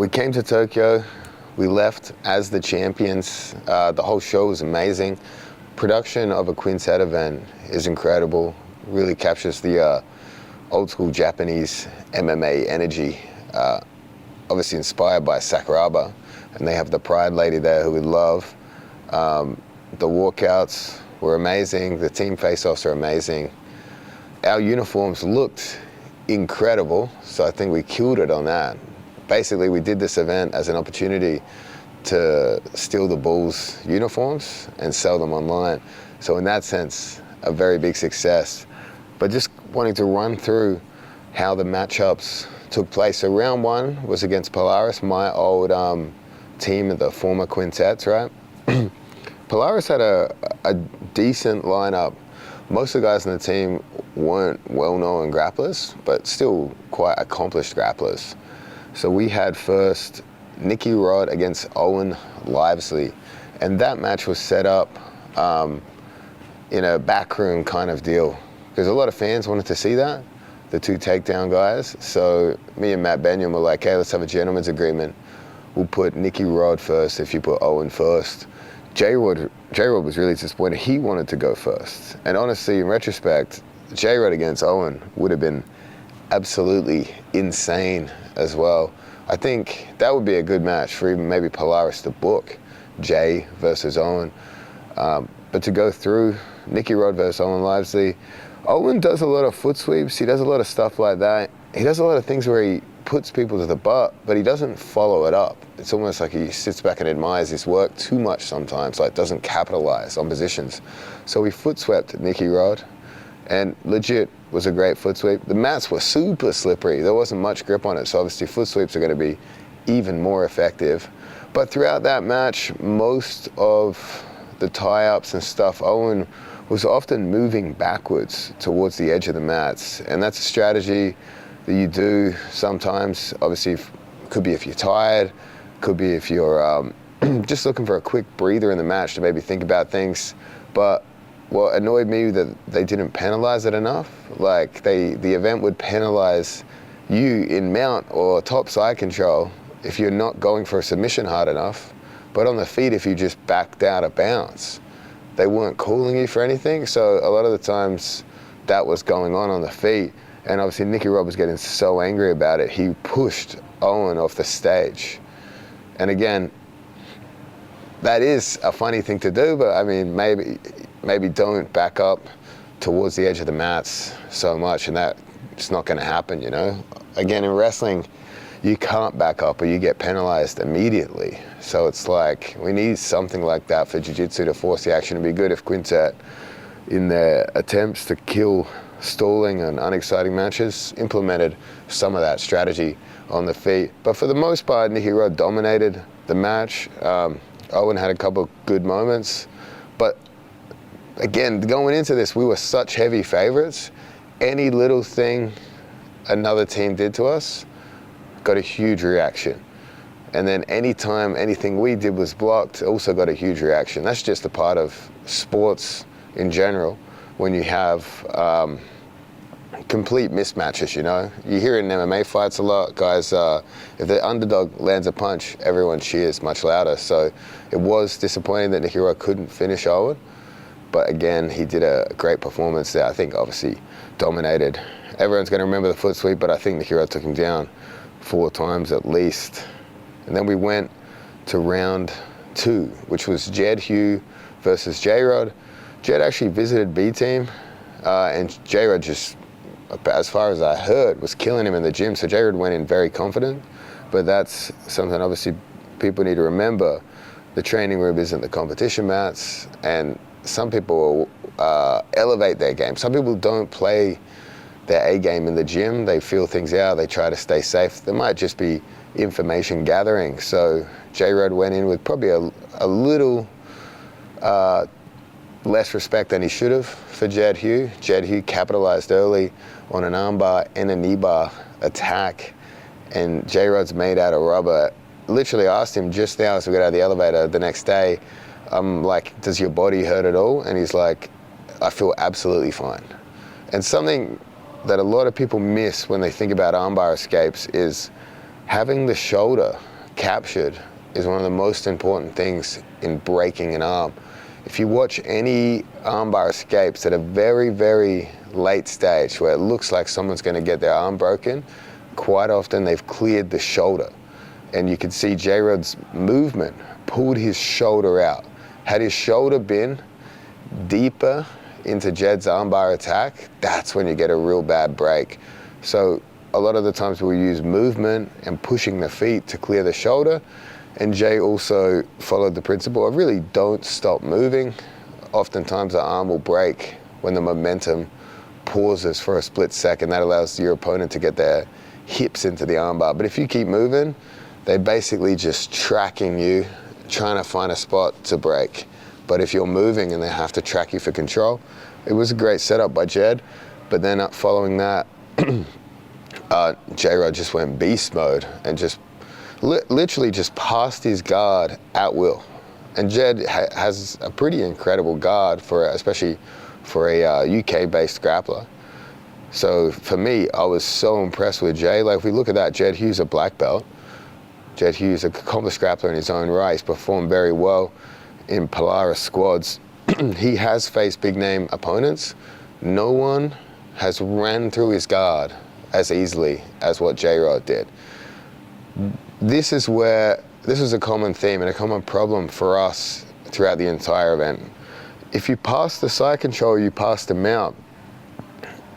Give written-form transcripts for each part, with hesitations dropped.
We came to Tokyo, we left as the champions. The whole show was amazing. Production of a Quintet event is incredible. Really captures the old school Japanese MMA energy. Obviously inspired by Sakuraba, and they have the Pride lady there who we love. The walkouts were amazing. The team face-offs are amazing. Our uniforms looked incredible, so I think we killed it on that. Basically, we did this event as an opportunity to steal the Bulls uniforms and sell them online. So in that sense, a very big success. But just wanting to run through how the matchups took place. So round one was against Polaris, my old team of the former Quintets, right? Polaris had a decent lineup. Most of the guys on the team weren't well-known grapplers, but still quite accomplished grapplers. So we had first Nicky Rod against Owen Livesley, and that match was set up in a backroom kind of deal, because a lot of fans wanted to see that, the two takedown guys. So me and Matt Benyon were like, hey, let's have a gentleman's agreement. We'll put Nicky Rod first if you put Owen first. J-Rod was really disappointed. He wanted to go first. And honestly, in retrospect, J-Rod against Owen would have been absolutely insane as well. I think that would be a good match for even maybe Polaris to book, Jay versus Owen. But to go through Nicky Rod versus Owen Livesley, Owen does a lot of foot sweeps. He does a lot of stuff like that. He does a lot of things where he puts people to the butt, but he doesn't follow it up. It's almost like he sits back and admires his work too much sometimes, like doesn't capitalize on positions. So we foot swept Nicky Rod, and legit was a great foot sweep. The mats were super slippery. There wasn't much grip on it, so obviously foot sweeps are going to be even more effective. But throughout that match, most of the tie-ups and stuff, Owen was often moving backwards towards the edge of the mats, and that's a strategy that you do sometimes. Obviously, could be if you're tired, could be if you're just looking for a quick breather in the match to maybe think about things. But what annoyed me that they didn't penalize it enough. Like the event would penalize you in mount or top side control if you're not going for a submission hard enough. But on the feet, if you just backed out of bounds, they weren't calling you for anything. So a lot of the times that was going on the feet. And obviously Nicky Rod was getting so angry about it, he pushed Owen off the stage. And again, that is a funny thing to do, but I mean, maybe don't back up towards the edge of the mats so much, and that's not going to happen, you know? Again, in wrestling, you can't back up or you get penalized immediately. So it's like, we need something like that for jiu-jitsu to force the action. It'd be good if Quintet, in their attempts to kill stalling and unexciting matches, implemented some of that strategy on the feet. But for the most part, Nicky Rod dominated the match. Owen had a couple of good moments, but again, going into this, we were such heavy favorites. Any little thing another team did to us got a huge reaction. And then anytime anything we did was blocked, also got a huge reaction. That's just a part of sports in general, when you have complete mismatches, you know? You hear in MMA fights a lot, guys, if the underdog lands a punch, everyone cheers much louder. So it was disappointing that Nicky Rod couldn't finish Owen. But again, he did a great performance there. I think obviously dominated. Everyone's going to remember the foot sweep, but I think Nicky Rod took him down 4 times at least. And then we went to round 2, which was Jed Hugh versus J-Rod. Jed actually visited B team, and J-Rod just, as far as I heard, was killing him in the gym. So J-Rod went in very confident, but that's something obviously people need to remember. The training room isn't the competition mats, and some people elevate their game. Some people don't play their A game in the gym. They feel things out. They try to stay safe. There might just be information gathering. So J-Rod went in with probably a little less respect than he should have for Jed Hugh. Jed Hugh capitalized early on an armbar and a knee bar attack, and J-Rod's made out of rubber. Literally asked him just now as we got out of the elevator the next day, like, does your body hurt at all? And he's like, I feel absolutely fine. And something that a lot of people miss when they think about armbar escapes is having the shoulder captured is one of the most important things in breaking an arm. If you watch any armbar escapes at a very, very late stage where it looks like someone's going to get their arm broken, quite often they've cleared the shoulder. And you can see J-Rod's movement pulled his shoulder out. Had his shoulder been deeper into Jed's armbar attack, that's when you get a real bad break. So a lot of the times we'll use movement and pushing the feet to clear the shoulder. And Jay also followed the principle of really don't stop moving. Oftentimes the arm will break when the momentum pauses for a split second. That allows your opponent to get their hips into the armbar. But if you keep moving, they're basically just tracking you, trying to find a spot to break. But if you're moving and they have to track you for control, it was a great setup by Jed. But then following that, J-Rod just went beast mode and just literally just passed his guard at will. And Jed has a pretty incredible guard, especially for a UK-based grappler. So for me, I was so impressed with Jay. Like, if we look at that, Jed Hughes, a black belt. Jed Hughes, a accomplished grappler in his own right. He's performed very well in Polaris squads. He has faced big-name opponents. No one has ran through his guard as easily as what J-Rod did. This is a common theme and a common problem for us throughout the entire event. If you pass the side control, you pass the mount,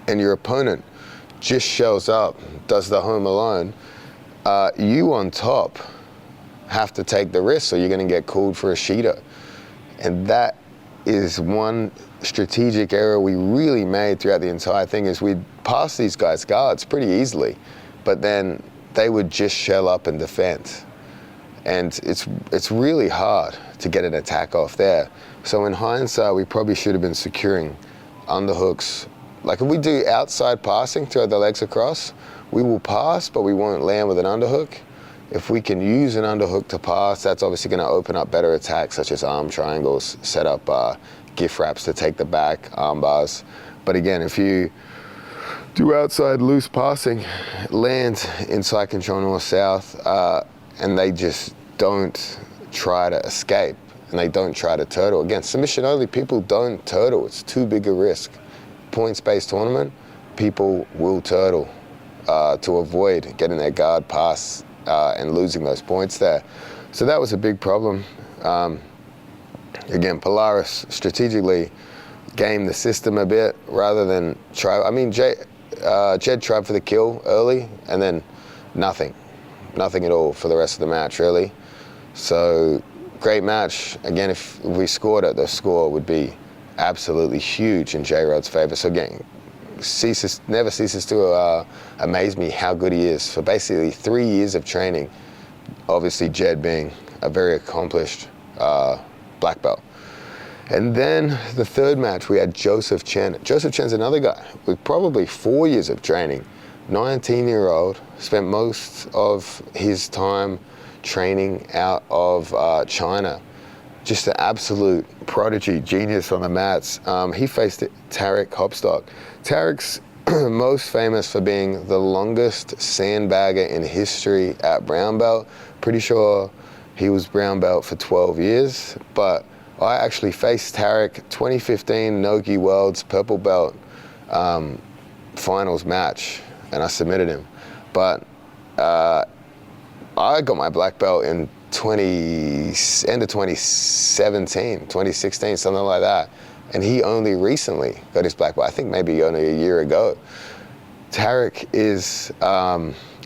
and your opponent just shows up, does the home alone, you on top have to take the risk, so you're going to get called for a sheeter. And that is one strategic error we really made throughout the entire thing, is we'd pass these guys' guards pretty easily, but then they would just shell up and defend. And it's really hard to get an attack off there. So in hindsight, we probably should have been securing underhooks. Like, if we do outside passing, throw the legs across, we will pass, but we won't land with an underhook. If we can use an underhook to pass, that's obviously going to open up better attacks, such as arm triangles, set up gift wraps to take the back, arm bars. But again, if you do outside loose passing, land inside control north-south, and they just don't try to escape, and they don't try to turtle. Again, submission only, people don't turtle. It's too big a risk. Points-based tournament, people will turtle to avoid getting their guard pass and losing those points there. So that was a big problem. Again, Polaris strategically gamed the system a bit rather than try. I mean, Jed tried for the kill early, and then nothing at all for the rest of the match, really. So great match. Again, if we scored it, the score would be absolutely huge in J-Rod's favor. So again, never ceases to amaze me how good he is. For basically 3 years of training, obviously Jed being a very accomplished black belt. And then the third match, we had Joseph Chen. Joseph Chen's another guy with probably 4 years of training. 19-year-old, spent most of his time training out of China. Just an absolute prodigy, genius on the mats. He faced Tarek Hopstock. Tarek's most famous for being the longest sandbagger in history at brown belt. Pretty sure he was brown belt for 12 years, but I actually faced Tarek 2015 Nogi Worlds purple belt finals match, and I submitted him. But I got my black belt in end of 2017, 2016, something like that. And he only recently got his black belt, I think maybe only a year ago. Tarek is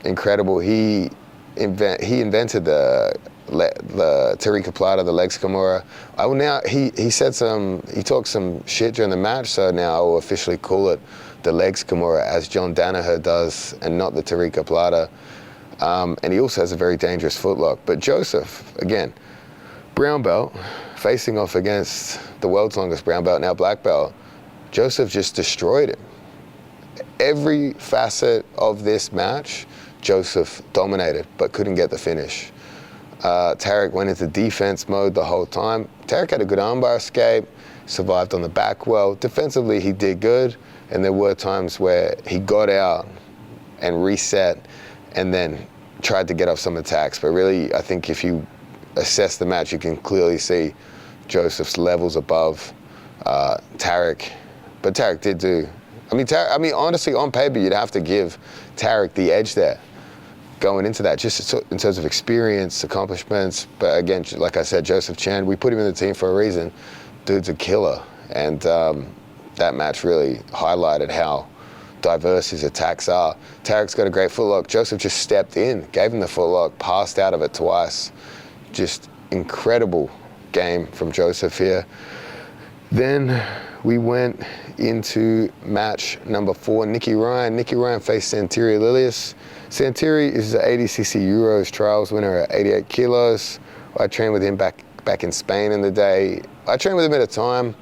incredible. He invented the Tariqa Plata, the legs Kimura. He talked some shit during the match, so now I will officially call it the legs Kimura, as John Danaher does, and not the Tariqa Plata. And he also has a very dangerous footlock. But Joseph, again, brown belt, facing off against the world's longest brown belt, now black belt. Joseph just destroyed him. Every facet of this match, Joseph dominated, but couldn't get the finish. Tarek went into defense mode the whole time. Tarek had a good armbar escape, survived on the back well. Defensively, he did good, and there were times where he got out and reset, and then tried to get off some attacks, but really, I think if you assess the match, you can clearly see Joseph's levels above Tarek. But Tarek did do. I mean, honestly, on paper, you'd have to give Tarek the edge there going into that, just in terms of experience, accomplishments. But again, like I said, Joseph Chan, we put him in the team for a reason. Dude's a killer. And that match really highlighted how diverse his attacks are. Tarek's got a great footlock. Joseph just stepped in, gave him the footlock, passed out of it twice. Just incredible game from Joseph here. Then we went into match number 4, Nicky Ryan. Nicky Ryan faced Santiri Lilius. Santiri is the 80cc Euros trials winner at 88 kilos. I trained with him back in Spain in the day. I trained with him at a time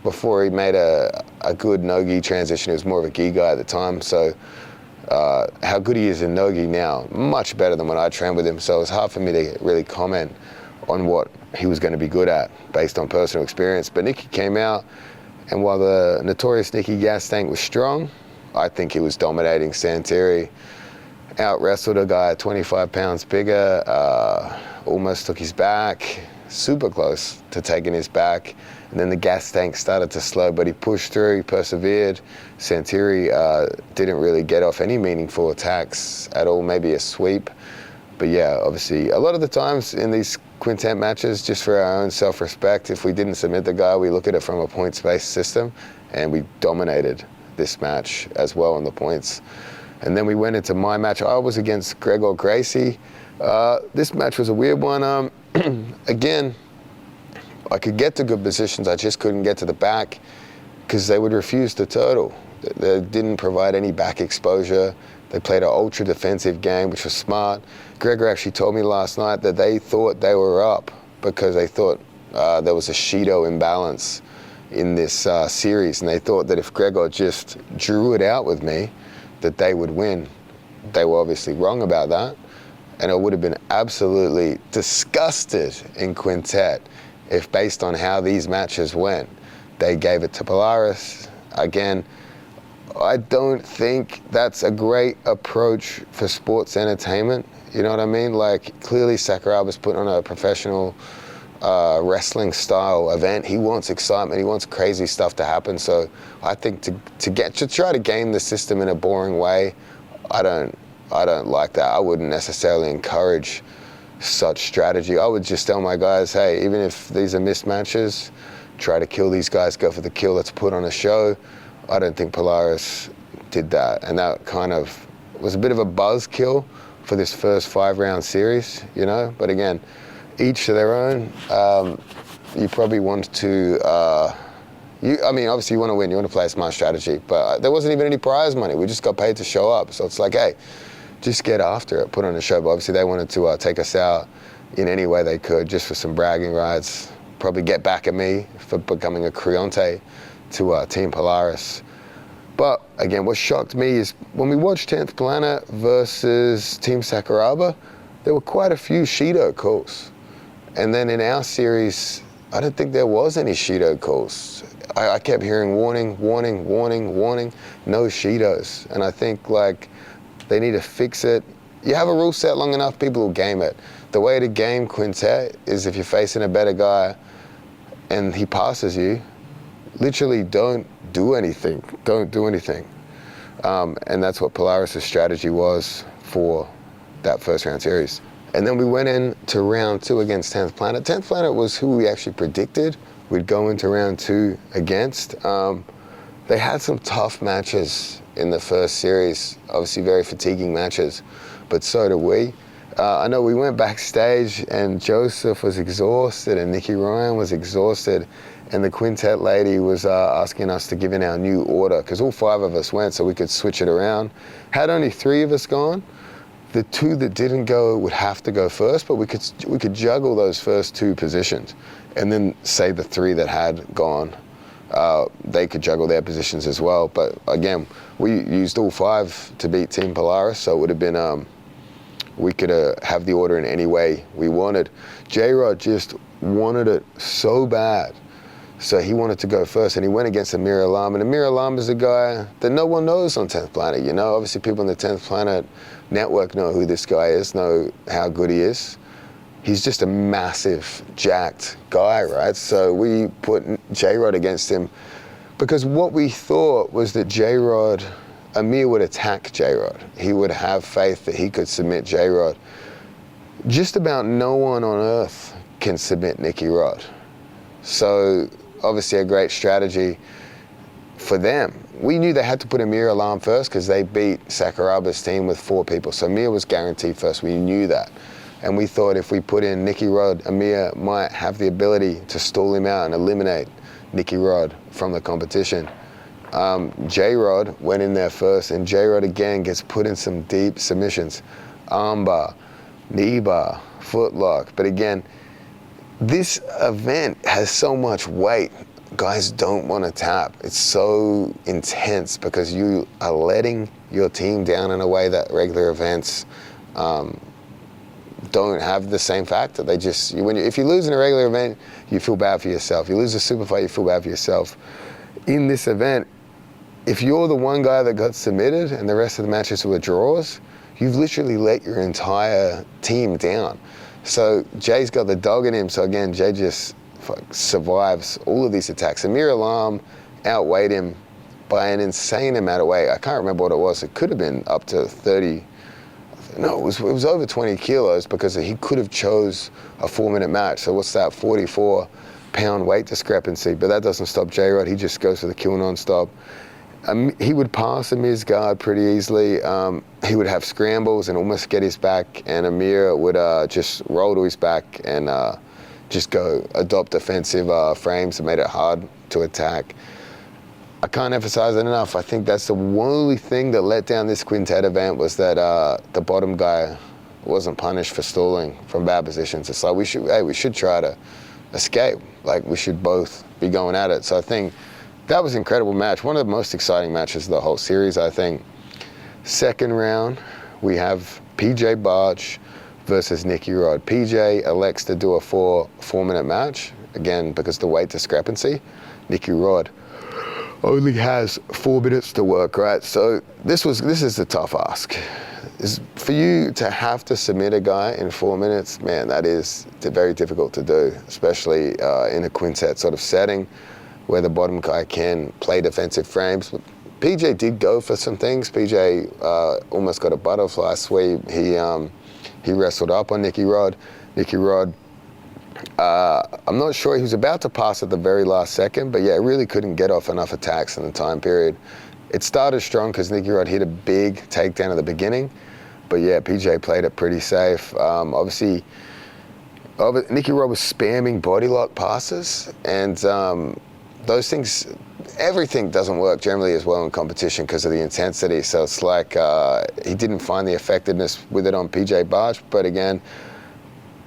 before he made a good no-gi transition. He was more of a gi guy at the time. So how good he is in no-gi now, much better than when I trained with him. So it was hard for me to really comment on what he was going to be good at based on personal experience. But Nicky came out, and while the notorious Nicky gas tank was strong, I think he was dominating Santiri. Out-wrestled a guy 25 pounds bigger, almost took his back, super close to taking his back. And then the gas tank started to slow, but he pushed through, he persevered. Santiri didn't really get off any meaningful attacks at all, maybe a sweep. But yeah, obviously, a lot of the times in these quintet matches, just for our own self-respect, if we didn't submit the guy, we look at it from a points-based system, and we dominated this match as well on the points. And then we went into my match. I was against Gregor Gracie. This match was a weird one. Again, I could get to good positions, I just couldn't get to the back because they would refuse to turtle. They didn't provide any back exposure. They played an ultra defensive game, which was smart. Gregor actually told me last night that they thought they were up because they thought there was a Shido imbalance in this series, and they thought that if Gregor just drew it out with me, that they would win. They were obviously wrong about that, and I would have been absolutely disgusted in quintet if, based on how these matches went, they gave it to Polaris. Again, I don't think that's a great approach for sports entertainment. You know what I mean? Like, clearly Sakuraba's put on a professional wrestling style event. He wants excitement, he wants crazy stuff to happen. So I think to try to game the system in a boring way, I don't like that. I wouldn't necessarily encourage such strategy. I would just tell my guys, hey, even if these are mismatches, try to kill these guys, go for the kill, let's put on a show. I don't think Polaris did that, and that kind of was a bit of a buzzkill for this first 5-round series, you know. But again, each to their own. You probably want to, I mean, obviously you want to win, you want to play a smart strategy, but there wasn't even any prize money. We just got paid to show up. So it's like, hey, just get after it, put on a show. But obviously they wanted to take us out in any way they could, just for some bragging rights, probably get back at me for becoming a Creonte to Team Polaris. But again, what shocked me is when we watched 10th Planet versus Team Sakuraba, there were quite a few Shido calls. And then in our series, I don't think there was any Shido calls. I kept hearing warning, warning, warning, warning, no Shidos. And I think, like, they need to fix it. You have a rule set long enough, people will game it. The way to game quintet is if you're facing a better guy and he passes you, literally don't do anything. Don't do anything. And that's what Polaris' strategy was for that first round series. And then we went into round 2 against 10th Planet. 10th Planet was who we actually predicted we'd go into round 2 against. They had some tough matches in the first series, obviously very fatiguing matches, but so did we. I know we went backstage and Joseph was exhausted and Nicky Ryan was exhausted, and the quintet lady was asking us to give in our new order because all 5 of us went so we could switch it around. Had only 3 of us gone, the 2 that didn't go would have to go first, but we could juggle those first 2 positions, and then say the 3 that had gone, they could juggle their positions as well. But again, we used all 5 to beat Team Polaris, so it would have been, we could have the order in any way we wanted. J-Rod just wanted it so bad So he wanted to go first, and he went against Amir Alam. And Amir Alam is a guy that no one knows on 10th Planet. You know, obviously people in the 10th Planet network know who this guy is, know how good he is. He's just a massive, jacked guy, right? So we put J-Rod against him because what we thought was that J-Rod, Amir would attack J-Rod. He would have faith that he could submit J-Rod. Just about no one on earth can submit Nicky Rod. So obviously a great strategy for them. We knew they had to put Amir Alam first because they beat Sakaraba's team with 4 people. So Amir was guaranteed first. We knew that. And we thought if we put in Nicky Rod, Amir might have the ability to stall him out and eliminate Nicky Rod from the competition. J-Rod went in there first, and J-Rod again gets put in some deep submissions. Armbar, knee bar, footlock. But again, this event has so much weight. Guys don't want to tap. It's so intense because you are letting your team down in a way that regular events don't have the same factor. They just, if you lose in a regular event, you feel bad for yourself. You lose a super fight, you feel bad for yourself. In this event, if you're the one guy that got submitted and the rest of the matches were draws, you've literally let your entire team down. So Jay's got the dog in him. So again, Jay just survives all of these attacks. Amir Alam outweighed him by an insane amount of weight. I can't remember what it was. It could have been up to 30. No, it was over 20 kilos because he could have chose a 4-minute match. So what's that, 44-pound weight discrepancy? But that doesn't stop J-Rod. He just goes for the kill non-stop. He would pass Amir's guard pretty easily. He would have scrambles and almost get his back, and Amir would just roll to his back and just go adopt defensive frames that made it hard to attack. I can't emphasize it enough. I think that's the only thing that let down this quintet event was that the bottom guy wasn't punished for stalling from bad positions. It's like we should try to escape. Like we should both be going at it. So I think that was an incredible match. One of the most exciting matches of the whole series, I think. Second round, we have PJ Barch versus Nicky Rod. PJ elects to do a 4-minute match, again, because of the weight discrepancy. Nicky Rod only has 4 minutes to work, right? So this is a tough ask. For you to have to submit a guy in 4 minutes, man, that is very difficult to do, especially in a quintet sort of setting where the bottom guy can play defensive frames. PJ did go for some things. PJ almost got a butterfly sweep. He wrestled up on Nicky Rod. Nicky Rod, I'm not sure, he was about to pass at the very last second, but yeah, really couldn't get off enough attacks in the time period. It started strong because Nicky Rod hit a big takedown at the beginning, but yeah, PJ played it pretty safe. Obviously, Nicky Rod was spamming body lock passes, and those things, everything doesn't work generally as well in competition because of the intensity. So it's like he didn't find the effectiveness with it on PJ Barch. But again,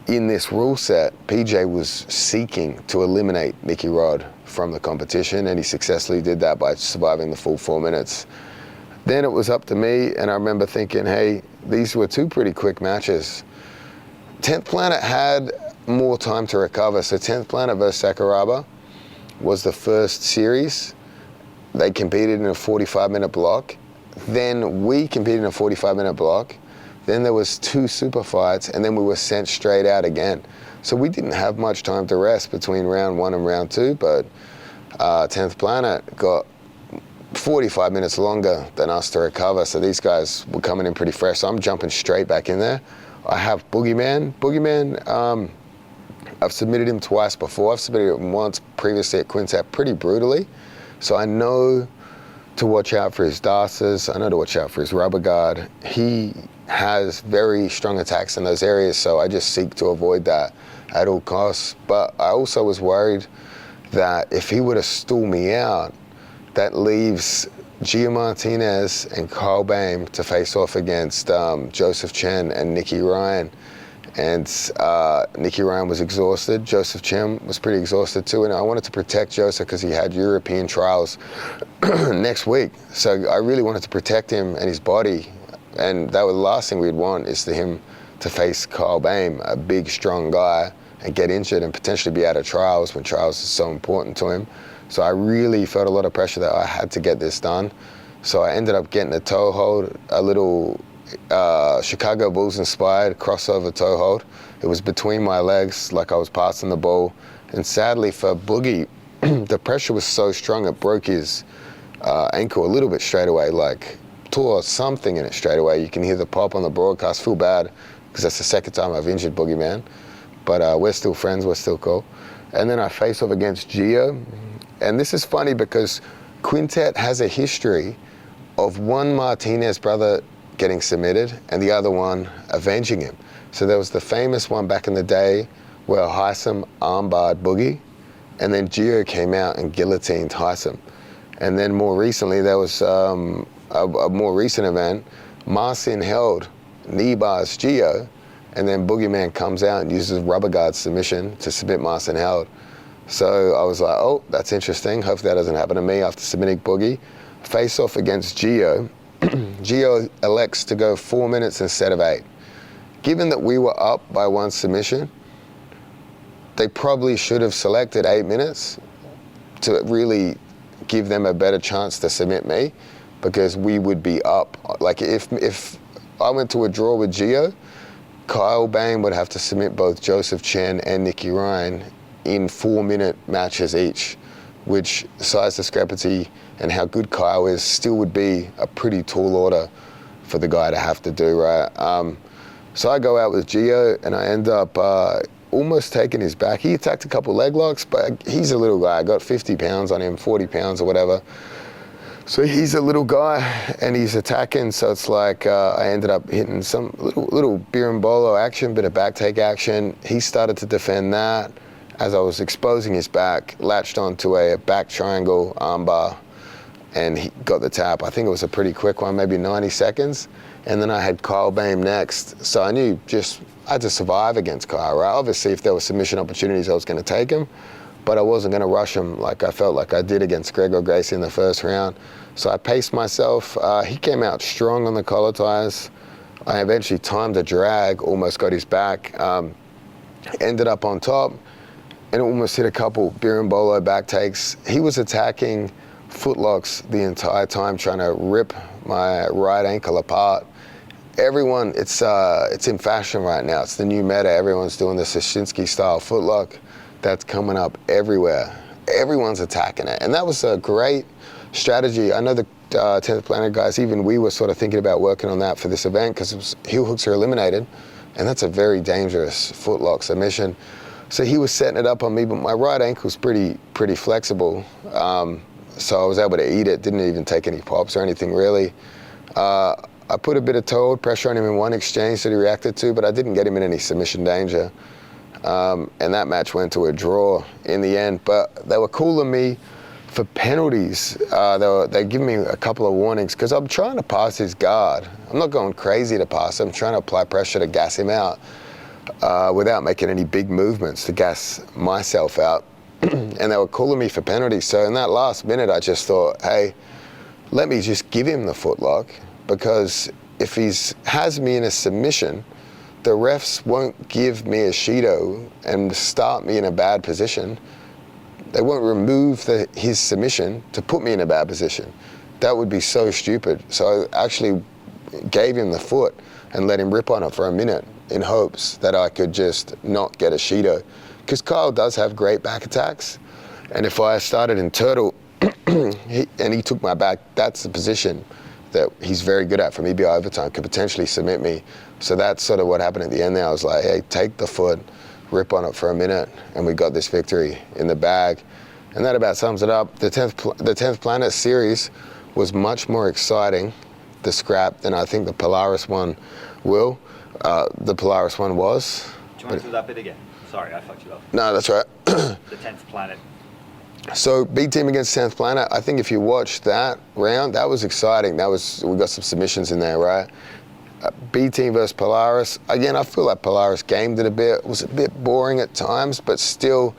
in this rule set, PJ was seeking to eliminate Nicky Rod from the competition, and he successfully did that by surviving the full 4 minutes. Then it was up to me, and I remember thinking, hey, these were 2 pretty quick matches. 10th Planet had more time to recover. So 10th Planet versus Sakuraba was the first series. They competed in a 45-minute block. Then we competed in a 45-minute block. Then there was 2 super fights, and then we were sent straight out again. So we didn't have much time to rest between round 1 and round 2, but 10th Planet got 45 minutes longer than us to recover. So these guys were coming in pretty fresh. So I'm jumping straight back in there. I have Boogeyman. Boogeyman, I've submitted him twice before. I've submitted him once previously at Quintet pretty brutally. So I know to watch out for his darces. I know to watch out for his rubber guard. He has very strong attacks in those areas, so I just seek to avoid that at all costs. But I also was worried that if he were to stall me out, that leaves Gio Martinez and Carl Baim to face off against Joseph Chen and Nicky Ryan. And Nicky Ryan was exhausted. Joseph Chen was pretty exhausted too. And I wanted to protect Joseph because he had European trials next week. So I really wanted to protect him and his body. And that was the last thing we'd want is for him to face Carl Baim, a big, strong guy and get injured and potentially be out of trials when trials is so important to him. So I really felt a lot of pressure that I had to get this done. So I ended up getting a toe hold, a little Chicago Bulls inspired crossover toe hold. It was between my legs, like I was passing the ball. And sadly for Boogie, the pressure was so strong it broke his ankle a little bit straight away, like tore something in it straight away. You can hear the pop on the broadcast. Feel bad because that's the second time I've injured Boogie Man. But we're still friends, we're still cool. And then I face off against Gio. And this is funny because Quintet has a history of one Martinez brother getting submitted and the other one avenging him. So there was the famous one back in the day where Heisam armbarred Boogie, and then Gio came out and guillotined Heisam. And then more recently, there was a more recent event, Marcin held knee bars Gio, and then Boogeyman comes out and uses rubber guard submission to submit Marcin held. So I was like, oh, that's interesting. Hopefully that doesn't happen to me after submitting Boogie. Face off against Gio. Gio elects to go 4 minutes instead of 8. Given that we were up by one submission, they probably should have selected 8 minutes to really give them a better chance to submit me, because we would be up. Like if I went to a draw with Gio, Kyle Bain would have to submit both Joseph Chen and Nicky Ryan in 4-minute matches each, which size discrepancy and how good Kyle is still would be a pretty tall order for the guy to have to do, right? So I go out with Gio and I end up almost taking his back. He attacked a couple leg locks, but he's a little guy. I got 50 pounds on him, 40 pounds or whatever. So he's a little guy and he's attacking. So it's like I ended up hitting some little berimbolo action, bit of back take action. He started to defend that. As I was exposing his back, latched onto a back triangle armbar and he got the tap. I think it was a pretty quick one, maybe 90 seconds. And then I had Kyle Bain next. So I knew I had to survive against Kyle, right? Obviously, if there were submission opportunities, I was going to take him, but I wasn't going to rush him like I felt like I did against Gregor Gracie in the first round. So I paced myself. He came out strong on the collar ties. I eventually timed a drag, almost got his back, ended up on top, and almost hit a couple berimbolo back takes. He was attacking footlocks the entire time, trying to rip my right ankle apart. Everyone, it's in fashion right now. It's the new meta. Everyone's doing the Sashinsky style footlock. That's coming up everywhere. Everyone's attacking it. And that was a great strategy. I know the 10th Planet guys, even we were sort of thinking about working on that for this event because heel hooks are eliminated. And that's a very dangerous footlock submission. So he was setting it up on me, but my right ankle's pretty flexible. So I was able to eat it, didn't even take any pops or anything really. I put a bit of toe hold pressure on him in one exchange that he reacted to, but I didn't get him in any submission danger. And that match went to a draw in the end. But they were calling me for penalties. They gave me a couple of warnings because I'm trying to pass his guard. I'm not going crazy to pass him. I'm trying to apply pressure to gas him out without making any big movements to gas myself out. And they were calling me for penalties. So in that last minute, I just thought, hey, let me just give him the footlock, because if he has me in a submission, the refs won't give me a Shido and start me in a bad position. They won't remove his submission to put me in a bad position. That would be so stupid. So I actually gave him the foot and let him rip on it for a minute in hopes that I could just not get a Shido. Because Kyle does have great back attacks. And if I started in turtle and he took my back, that's the position that he's very good at from EBI overtime, could potentially submit me. So that's sort of what happened at the end there. I was like, hey, take the foot, rip on it for a minute, and we got this victory in the bag. And that about sums it up. The 10th Planet series was much more exciting, the scrap, than I think the Polaris one will. The Polaris one was. Do you want to do that bit again? Sorry, I fucked you up. No, that's right. The 10th Planet. So B team against 10th Planet, I think if you watched that round, that was exciting. We got some submissions in there, right? B team versus Polaris. Again, I feel like Polaris gamed it a bit. It was a bit boring at times, but still,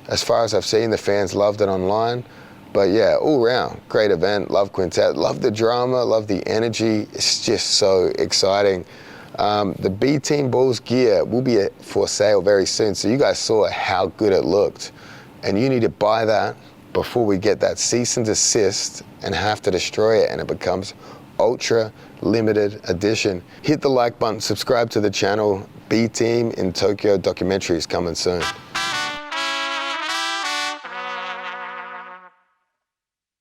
as far as I've seen, the fans loved it online. But yeah, all round, great event. Love Quintet. Love the drama, love the energy. It's just so exciting. The B Team Bulls gear will be for sale very soon. So you guys saw how good it looked. And you need to buy that before we get that cease and desist and have to destroy it and it becomes ultra limited edition. Hit the like button, subscribe to the channel. B Team in Tokyo documentary is coming soon.